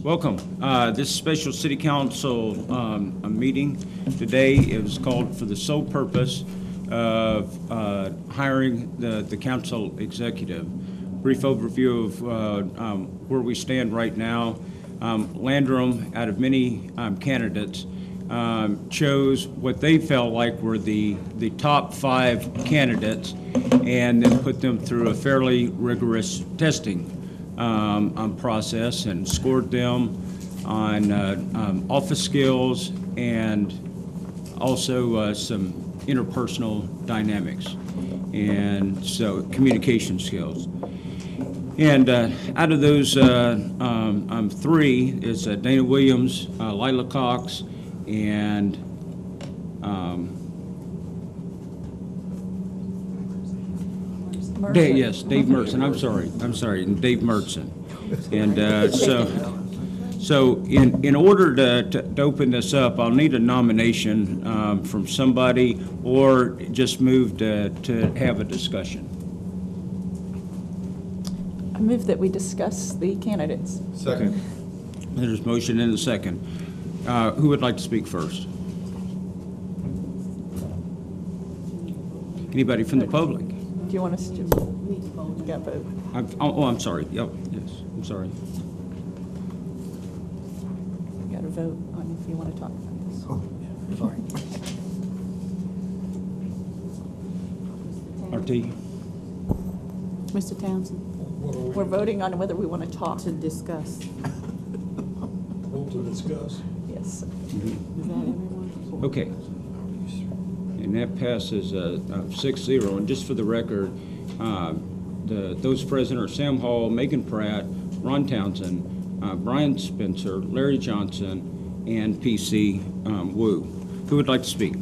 Welcome. This special City Council meeting today is called for the sole purpose of hiring the council executive. Brief overview of where we stand right now. Landrum, out of many candidates, chose what they felt like were the top 5 candidates and then put them through a fairly rigorous testing process and scored them on office skills and also some interpersonal dynamics and so communication skills. And out of those 3 is Dana Williams, Lila Cox, and Dave Mertson. I'm sorry, and Dave Mertson. And so in order to open this up, I'll need a nomination from somebody, or just move to have a discussion. I move that we discuss the candidates. Second. There's a motion and a second. Who would like to speak first? Anybody from the public? Do you want us to vote? I'm sorry. Yep. Yes. I'm sorry. You got to vote on if you want to talk about this. Oh, sorry. RT. Mr. Townsend, We're voting on whether we want to talk. to discuss. Vote to discuss. Yes. Is that everyone? Okay. And that passes 6-0. And just for the record, those present are Sam Hall, Megan Pratt, Ron Townsend, Brian Spencer, Larry Johnson, and PC Wu. Who would like to speak?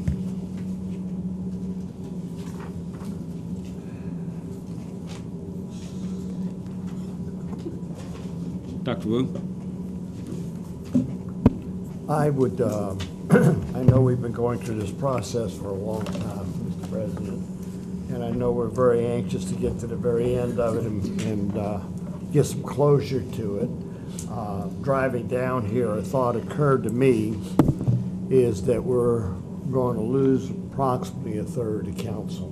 Dr. Wu? I would, I know we've been going through this process for a long time, Mr. President, and I know we're very anxious to get to the very end of it and get some closure to it. Driving down here, a thought occurred to me is that we're going to lose approximately a third of council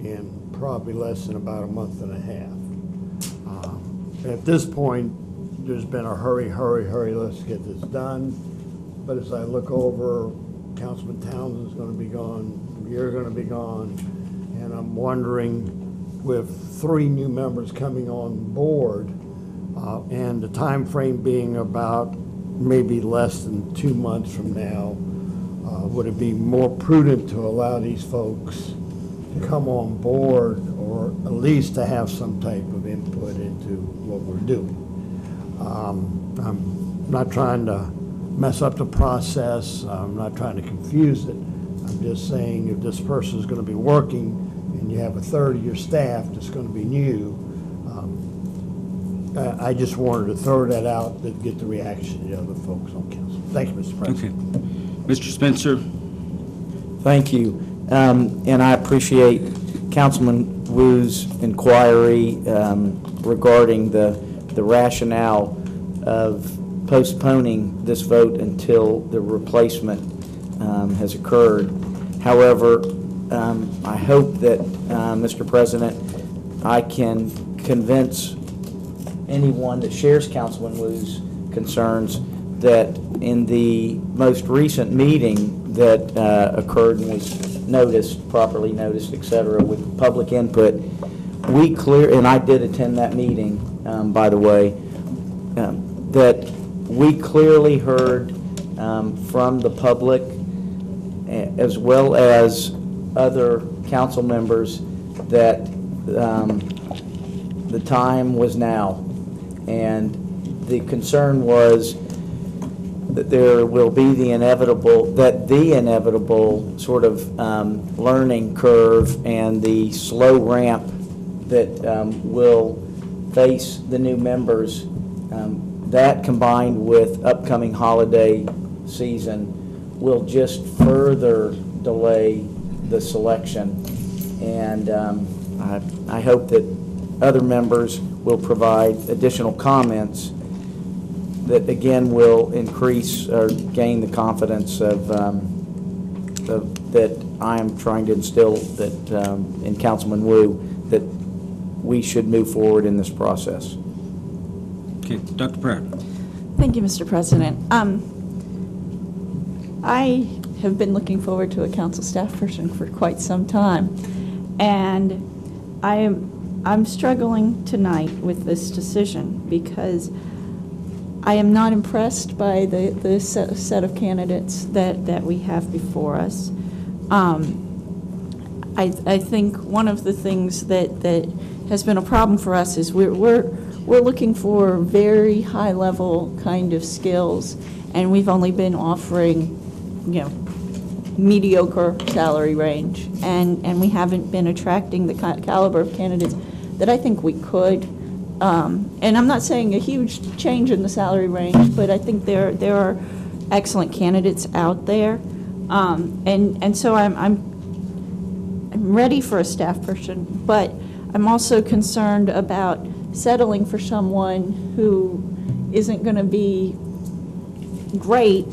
in probably less than about a month and a half. At this point, there's been a hurry, let's get this done. But as I look over, Councilman Townsend's going to be gone, you're going to be gone, and I'm wondering, with 3 new members coming on board, and the time frame being about maybe less than 2 months from now, would it be more prudent to allow these folks to come on board, or at least to have some type of input into what we're doing? I'm not trying to mess up the process. I'm not trying to confuse it. I'm just saying, if this person is going to be working and you have a third of your staff that's going to be new, I just wanted to throw that out to get the reaction of the other folks on council. Thank you, Mr. President. Okay. Mr. Spencer? Thank you. And I appreciate Councilman Wu's inquiry regarding the rationale of postponing this vote until the replacement has occurred. However, I hope that, Mr. President, I can convince anyone that shares Councilman Wu's concerns that in the most recent meeting that occurred and was properly noticed, et cetera, with public input, and I did attend that meeting, by the way, that we clearly heard from the public as well as other council members that the time was now, and the concern was that there will be the inevitable sort of learning curve and the slow ramp that will face the new members. That combined with upcoming holiday season will just further delay the selection. And I hope that other members will provide additional comments. that again will increase or gain the confidence of that I am trying to instill that in Councilman Wu, that we should move forward in this process. Okay, Dr. Pratt. Thank you, Mr. President. I have been looking forward to a council staff person for quite some time, and I'm struggling tonight with this decision because I am not impressed by the set of candidates that we have before us. I think one of the things that has been a problem for us is we're looking for very high-level kind of skills, and we've only been offering, mediocre salary range, and we haven't been attracting the caliber of candidates that I think we could. And I'm not saying a huge change in the salary range, but I think there are excellent candidates out there, and so I'm ready for a staff person, but I'm also concerned about settling for someone who isn't going to be great.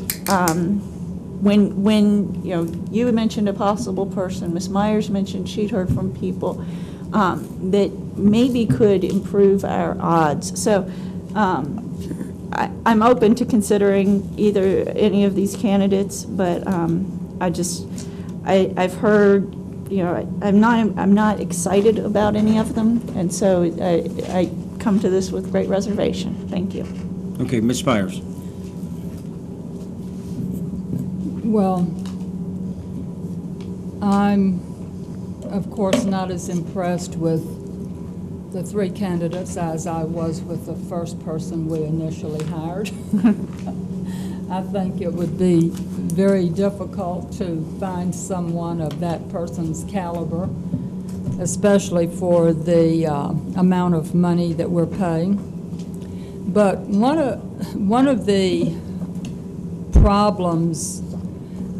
When you mentioned a possible person, Ms. Myers mentioned she'd heard from people that maybe could improve our odds. So I'm open to considering either any of these candidates, but I've heard, I'm not excited about any of them, and so I come to this with great reservation. Thank you. Okay, Ms. Myers. Well, I'm, of course, not as impressed with the three candidates as I was with the first person we initially hired. I think it would be very difficult to find someone of that person's caliber, especially for the amount of money that we're paying. But one of the problems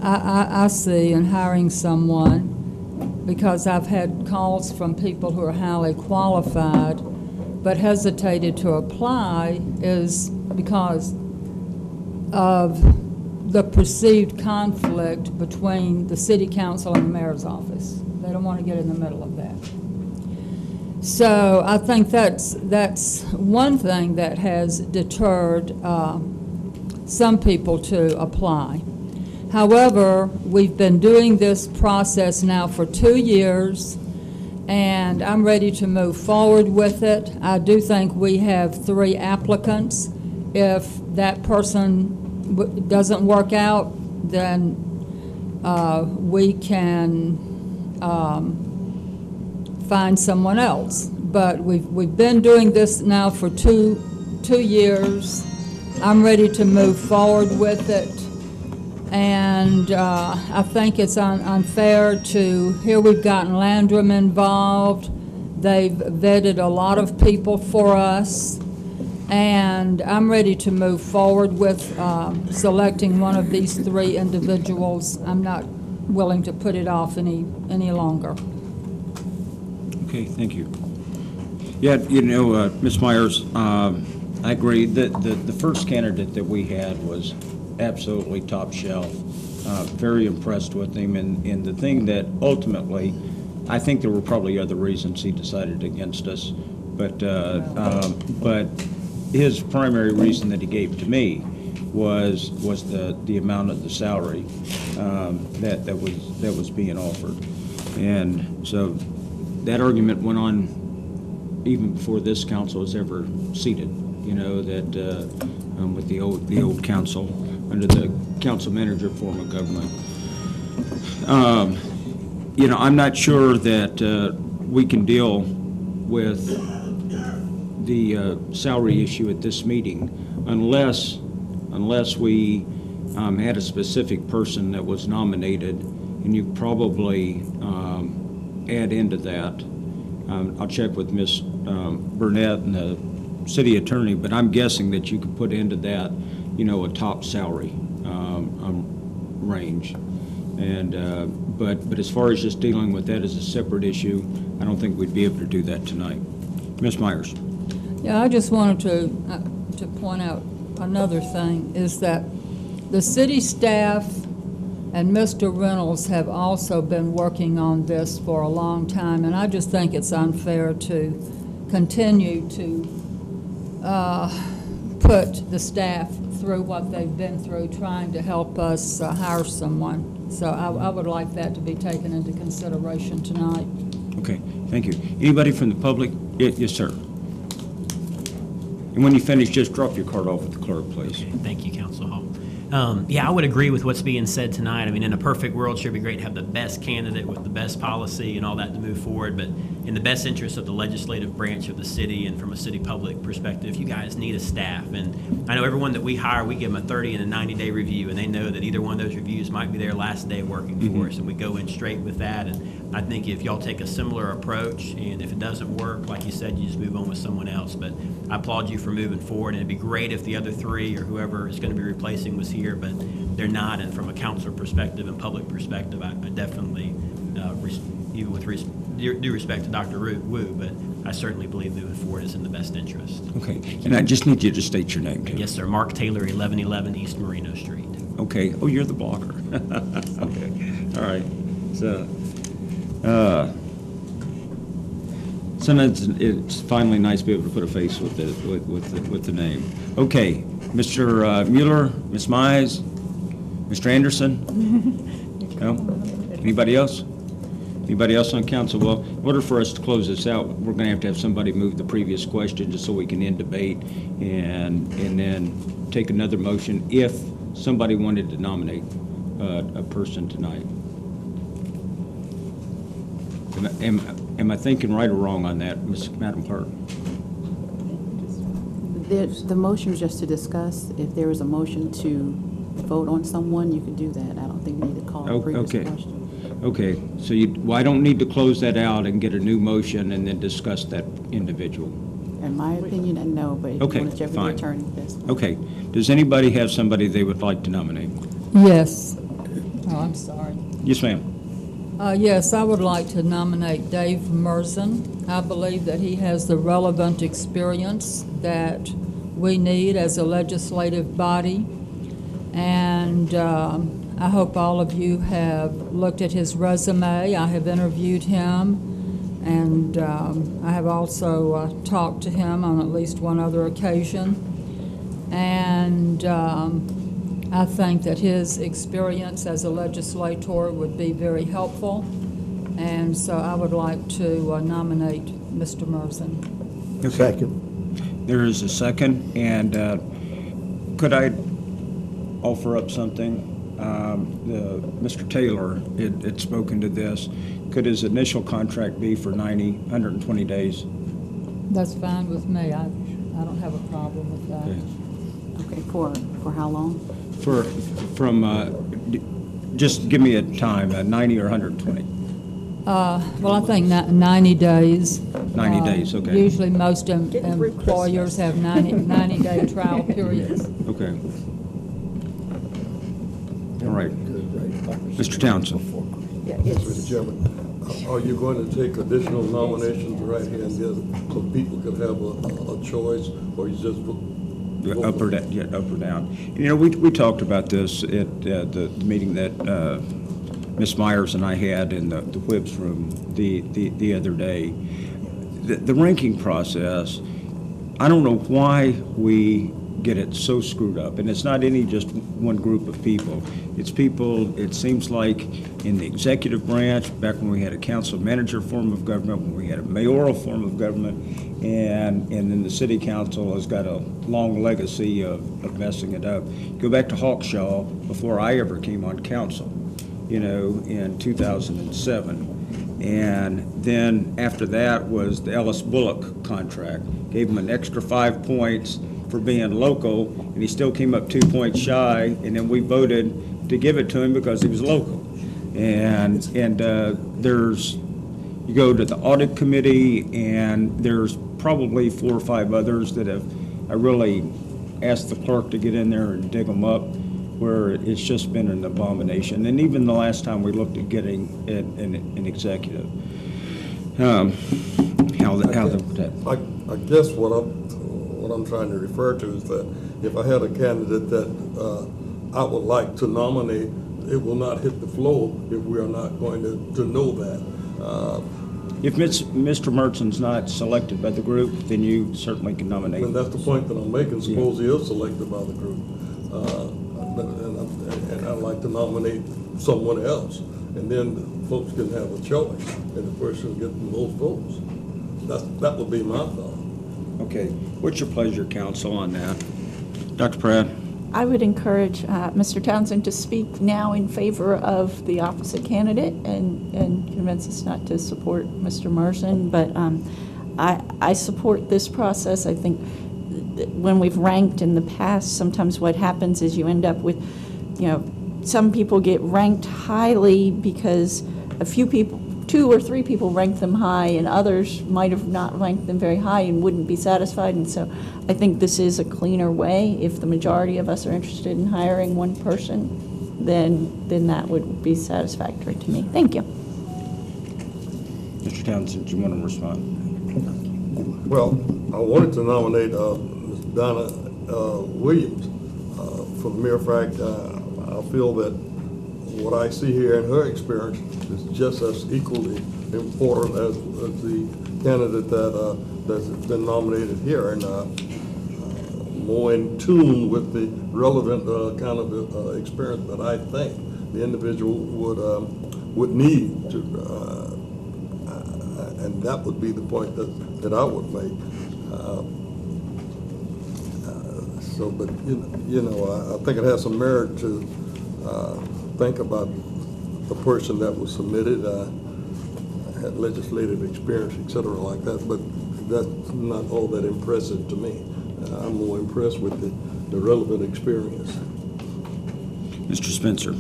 I see in hiring someone, because I've had calls from people who are highly qualified but hesitated to apply, is because of the perceived conflict between the city council and the mayor's office. They don't want to get in the middle of that. So I think that's one thing that has deterred some people to apply. However, we've been doing this process now for 2 years, and I'm ready to move forward with it. I do think we have 3 applicants. If that person doesn't work out, then we can find someone else. But we've been doing this now for two years. I'm ready to move forward with it. And I think it's unfair to, here we've gotten Landrum involved. They've vetted a lot of people for us. And I'm ready to move forward with selecting one of these 3 individuals. I'm not willing to put it off any longer. Okay, thank you. Yeah, Ms. Myers, I agree that the first candidate that we had was absolutely top shelf. Very impressed with him, and the thing that ultimately, I think there were probably other reasons he decided against us, but his primary reason that he gave to me was the amount of the salary that was being offered, and so that argument went on even before this council was ever seated. That with the old council, under the council manager form of government. I'm not sure that we can deal with the salary issue at this meeting unless we had a specific person that was nominated, and you probably add into that. I'll check with Ms. Burnett and the city attorney, but I'm guessing that you could put into that a top salary range, and but as far as just dealing with that as a separate issue, I don't think we'd be able to do that tonight. Ms. Myers. Yeah, I just wanted to point out another thing, is that the city staff and Mr. Reynolds have also been working on this for a long time, and I just think it's unfair to continue to put the staff through what they've been through trying to help us hire someone. So I would like that to be taken into consideration tonight. Okay, thank you. Anybody from the public? Yes, sir. And when you finish, just drop your card off with the clerk, please. Thank you, Council Hall. Yeah, I would agree with what's being said tonight. I mean, in a perfect world, sure, it'd be great to have the best candidate with the best policy and all that to move forward, but in the best interest of the legislative branch of the city and from a city public perspective, you guys need a staff. And I know everyone that we hire, we give them a 30 and a 90-day review, and they know that either one of those reviews might be their last day working for us, and we go in straight with that. And I think if y'all take a similar approach, and if it doesn't work, like you said, you just move on with someone else. But I applaud you for moving forward, and it'd be great if the other three or whoever is going to be replacing was here, but they're not. And from a council perspective and public perspective, I definitely, even with due respect to Dr. Wu, but I certainly believe moving forward is in the best interest. Okay, and I just need you to state your name, too. Yes, sir. Mark Taylor, 1111 East Marino Street. Okay. Oh, you're the blogger. Okay. All right. So, sometimes it's finally nice to be able to put a face with the name. Okay, Mr. Mueller, Ms. Mize, Mr. Anderson. No? Anybody else? Anybody else on council? Well, in order for us to close this out, we're going to have somebody move the previous question just so we can end debate and then take another motion if somebody wanted to nominate a person tonight. Am I thinking right or wrong on that, Madam Clerk? The motion is just to discuss. If there is a motion to vote on someone, you can do that. I don't think we need to call a previous Okay. question. Okay, so well, I don't need to close that out and get a new motion and then discuss that individual. In my opinion, I know, but if Okay, you want to check with fine. the attorney, that's fine. Okay, does anybody have somebody they would like to nominate? Yes. Oh, I'm sorry. Yes, ma'am. Yes, I would like to nominate Dave Merzen. I believe that he has the relevant experience that we need as a legislative body. And I hope all of you have looked at his resume. I have interviewed him, and I have also talked to him on at least one other occasion. And I think that his experience as a legislator would be very helpful, and so I would like to nominate Mr. Merzen. Second. There is a second, and could I offer up something? Mr. Taylor had spoken to this. Could his initial contract be for 120 days? That's fine with me. I don't have a problem with that. Okay. Okay, for how long? Just give me a time, 90 or 120? Well, I think 90 days. 90 days, okay. Usually most Getting through employers have 90-day trial periods. Okay. All right. Mr. Townsend. Yeah, Mr. Chairman, are you going to take additional nominations right here and there so people can have a choice, or you just vote? Up or down, yeah, up or down. You know, we talked about this at the meeting that Ms. Myers and I had in the Whibs room the other day. The ranking process, I don't know why we get it so screwed up, and it's not any just one group of people. It's people, it seems like, in the executive branch, back when we had a council manager form of government, when we had a mayoral form of government, and then the city council has got a long legacy of messing it up. Go back to Hawkshaw before I ever came on council, in 2007. And then after that was the Ellis Bullock contract. Gave him an extra 5 points for being local, and he still came up 2 points shy, and then we voted to give it to him because he was local. And there's, you go to the audit committee, and there's probably 4 or 5 others that I really asked the clerk to get in there and dig them up, where it's just been an abomination. And even the last time we looked at getting an executive. I guess what what I'm trying to refer to is that if I had a candidate that I would like to nominate, it will not hit the floor if we are not going to know that. If Mr. Merton's not selected by the group, then you certainly can nominate. And that's the point that I'm making. Suppose he is selected by the group. And I'd like to nominate someone else. And then folks can have a choice, and the person gets the most votes. That would be my thought. Okay. What's your pleasure, council, on that? Dr. Pratt? I would encourage Mr. Townsend to speak now in favor of the opposite candidate and convince us not to support Mr. Merson. But I support this process. I think that when we've ranked in the past, sometimes what happens is you end up with, some people get ranked highly because a few people, 2 or 3 people rank them high, and others might have not ranked them very high and wouldn't be satisfied. And so I think this is a cleaner way. If the majority of us are interested in hiring one person, then that would be satisfactory to me. Thank you. Mr. Townsend, do you want to respond? Well, I wanted to nominate Ms. Donna Williams for the mere fact I feel that what I see here in her experience is just as equally important as the candidate that's been nominated here, and more in tune with the relevant kind of experience that I think the individual would need to, and that would be the point that I would make. But I think it has some merit to think about the person that was submitted, had legislative experience, et cetera, like that, but that's not all that impressive to me. I'm more impressed with the relevant experience. Mr. Spencer?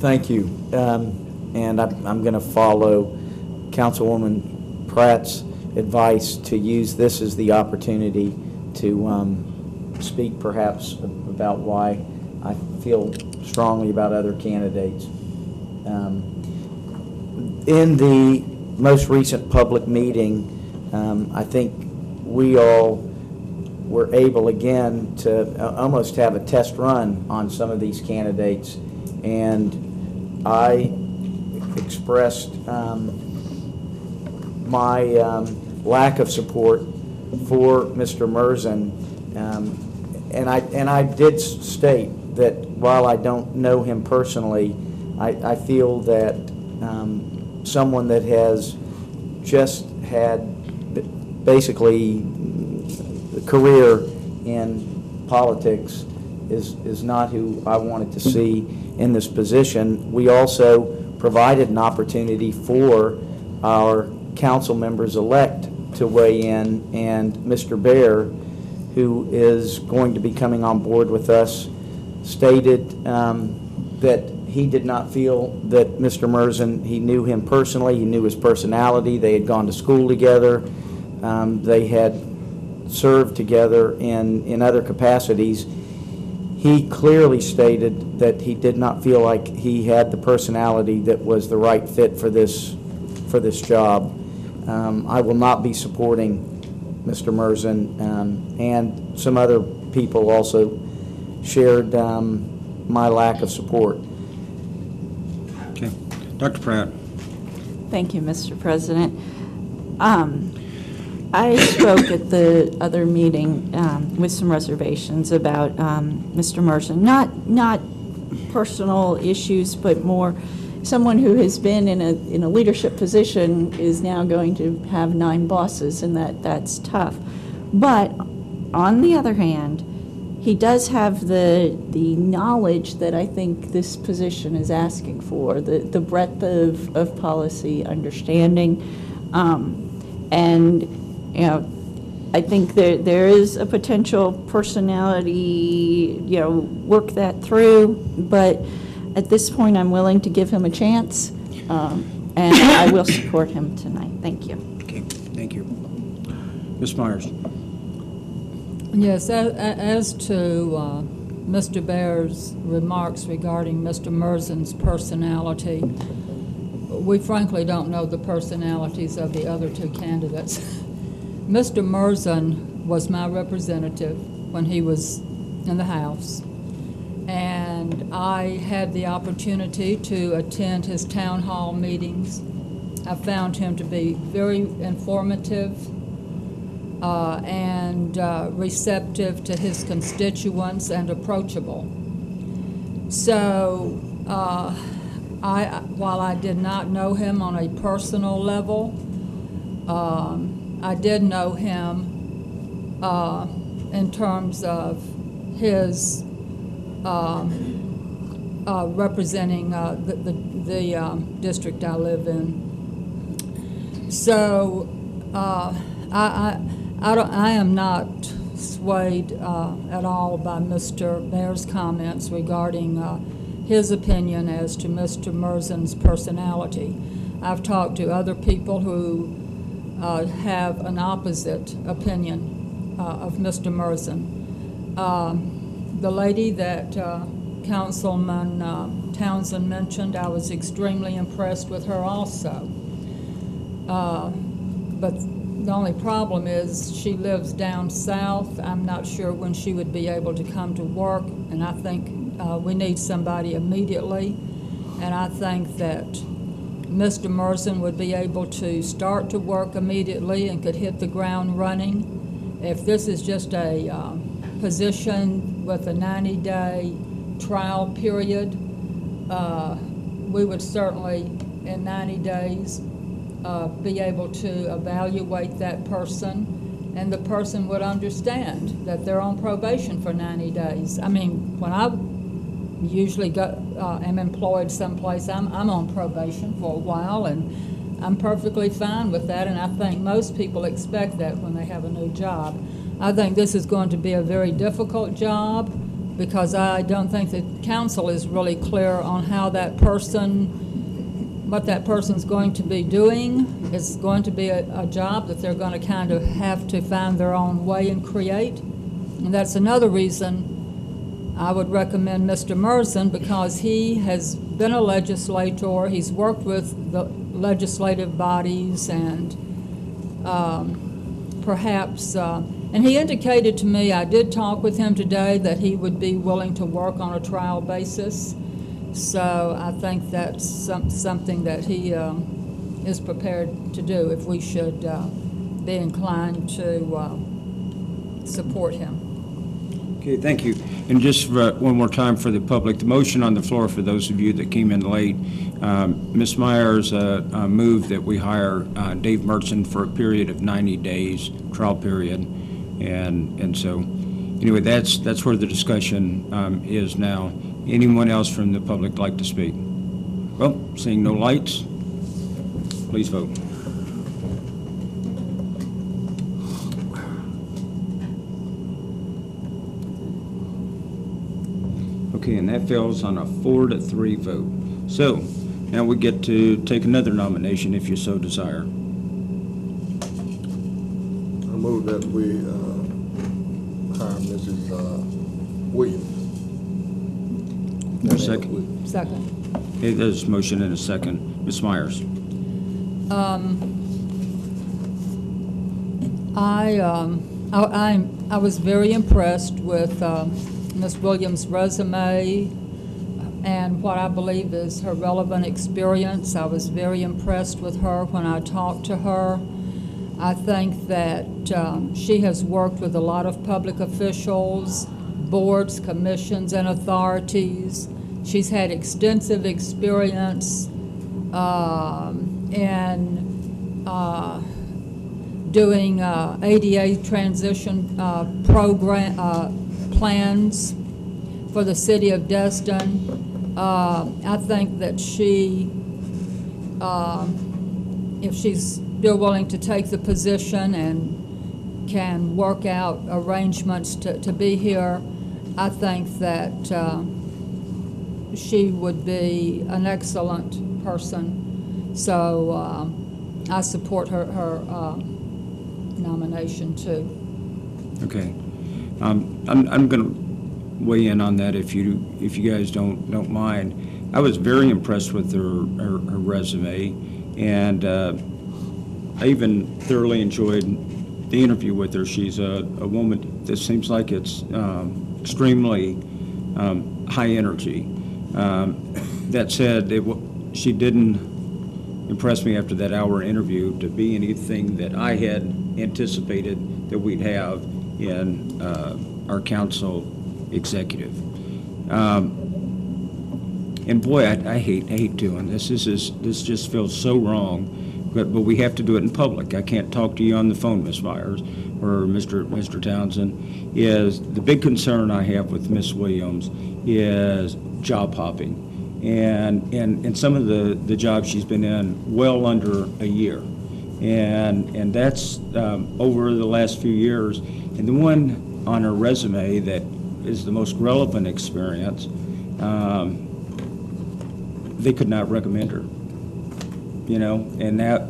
Thank you. And I'm going to follow Councilwoman Pratt's advice to use this as the opportunity to speak perhaps about why I feel strongly about other candidates. In the most recent public meeting, I think we all were able again to almost have a test run on some of these candidates, and I expressed my lack of support for Mr. Merson, and I did state that while I don't know him personally, I feel that someone that has just had basically a career in politics is not who I wanted to see in this position. We also provided an opportunity for our council members-elect to weigh in, and Mr. Baer, who is going to be coming on board with us, stated that he did not feel that Mr. Merson, he knew him personally, he knew his personality, they had gone to school together, they had served together in other capacities. He clearly stated that he did not feel like he had the personality that was the right fit for this job. I will not be supporting Mr. Merson, and some other people also shared my lack of support. Okay. Dr. Pratt? Thank you, Mr. President. I spoke at the other meeting with some reservations about Mr. Merson, not personal issues, but more someone who has been in a leadership position is now going to have 9 bosses, and that's tough. But on the other hand, he does have the knowledge that I think this position is asking for, the breadth of policy understanding, and I think there is a potential personality, work that through, but at this point I'm willing to give him a chance, and I will support him tonight. Thank you. Okay, thank you. Ms. Myers? Yes, as to Mr. Baer's remarks regarding Mr. Merson's personality, we frankly don't know the personalities of the other 2 candidates. Mr. Merzen was my representative when he was in the House, and I had the opportunity to attend his town hall meetings. I found him to be very informative and receptive to his constituents and approachable. So while I did not know him on a personal level, I did know him in terms of his representing the district I live in. So I am not swayed at all by Mr. Mayor's comments regarding his opinion as to Mr. Merzen's personality. I've talked to other people who have an opposite opinion of Mr. Merzen. The lady that Councilman Townsend mentioned, I was extremely impressed with her also. But the only problem is she lives down south. I'm not sure when she would be able to come to work, and I think we need somebody immediately. And I think that Mr. Merzen would be able to start to work immediately and could hit the ground running. If this is just a position with a 90-day trial period, we would certainly, in 90 days, be able to evaluate that person, and the person would understand that they're on probation for 90 days. I mean, when I usually am employed someplace, I'm on probation for a while, and I'm perfectly fine with that, and I think most people expect that when they have a new job. I think this is going to be a very difficult job because I don't think the council is really clear on how that person, what that person's going to be doing. It's going to be a job that they're going to kind of have to find their own way and create. And that's another reason I would recommend Mr. Merzen, because he has been a legislator. He's worked with the legislative bodies, and perhaps, and he indicated to me, I did talk with him today, that he would be willing to work on a trial basis. So I think that's something that he is prepared to do if we should be inclined to support him. Okay, thank you. And just one more time for the public, the motion on the floor for those of you that came in late, Ms. Myers moved that we hire Dave Merzen for a period of 90 days, trial period. And so, anyway, that's where the discussion is now. Anyone else from the public like to speak? Well, seeing no lights, please vote. Okay, and that fails on a 4-3 vote. So, now we get to take another nomination if you so desire. I move that we hire Mrs. Williams. Second. Second. Okay, there's a motion and a second. Ms. Myers. I was very impressed with Ms. Williams' resume and what I believe is her relevant experience. I was very impressed with her when I talked to her. I think that she has worked with a lot of public officials, boards, commissions, and authorities. She's had extensive experience in doing ADA transition plans for the city of Destin. I think that she, if she's still willing to take the position and can work out arrangements to be here, I think that she would be an excellent person. So I support her nomination too. Okay. I'm going to weigh in on that if you guys don't mind. I was very impressed with her resume, and I even thoroughly enjoyed the interview with her. She's a woman that seems like it's extremely high energy. That said, she didn't impress me after that hour interview to be anything that I had anticipated that we'd have in our council executive. And boy, I hate doing this. This just feels so wrong. But we have to do it in public. I can't talk to you on the phone, Ms. Myers or Mr. Townsend. Is the big concern I have with Ms. Williams is job hopping, and some of the jobs she's been in well under a year, and that's over the last few years. And the one on her resume that is the most relevant experience, they could not recommend her. You know, and that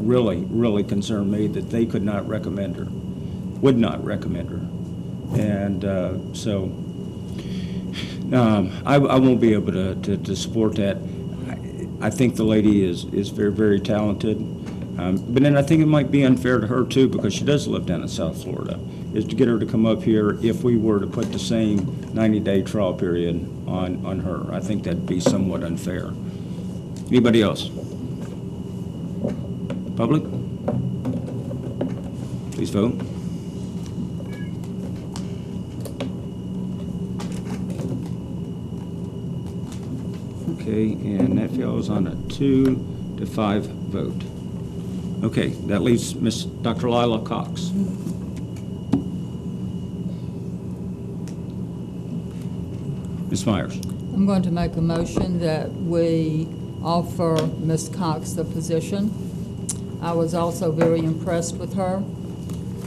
really concerned me, that they could not recommend her, would not recommend her. And so I won't be able to support that. I think the lady is very, very talented. But then I think it might be unfair to her too, because she does live down in South Florida, is to get her to come up here if we were to put the same 90-day trial period on her. I think that'd be somewhat unfair. Anybody else? Public? Please vote. Okay, and that fails on a 2-5 vote. Okay, that leaves Dr. Lila Cox. Ms. Myers. I'm going to make a motion that we offer Ms. Cox the position. I was also very impressed with her.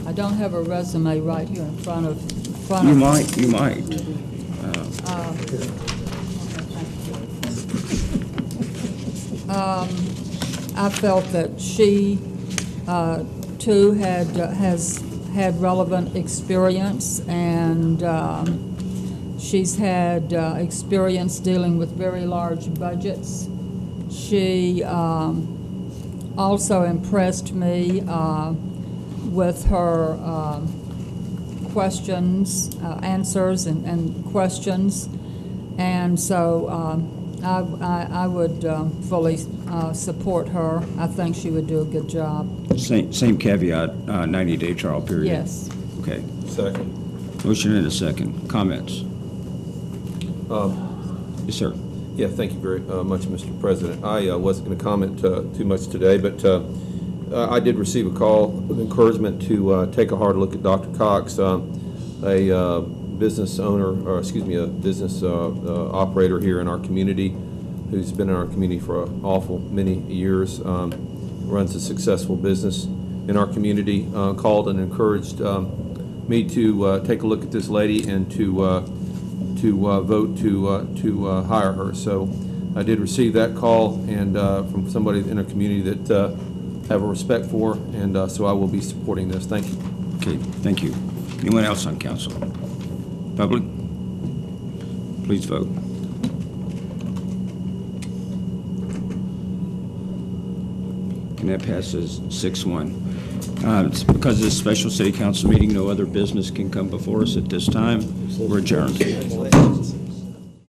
I don't have a resume right here in front of You me. might. I felt that she, too, has had relevant experience, and she's had experience dealing with very large budgets. She also impressed me with her questions, answers, and questions, and so I would fully support her. I think she would do a good job. Same caveat, 90-day trial period? Yes. Okay. Second. Motion and a second. Comments? Yes, sir. Yeah, thank you very much, Mr. President. I wasn't going to comment too much today, but I did receive a call of encouragement to take a hard look at Dr. Cox, a business owner, or excuse me, a business operator here in our community, who's been in our community for an awful many years, runs a successful business in our community, called and encouraged me to take a look at this lady and to vote to hire her. So I did receive that call, and from somebody in our community that I have a respect for, and so I will be supporting this. Thank you. Okay, thank you. Anyone else on council? Public? Please vote. And that passes 6-1. It's because of this special city council meeting, no other business can come before us at this time. We're adjourned.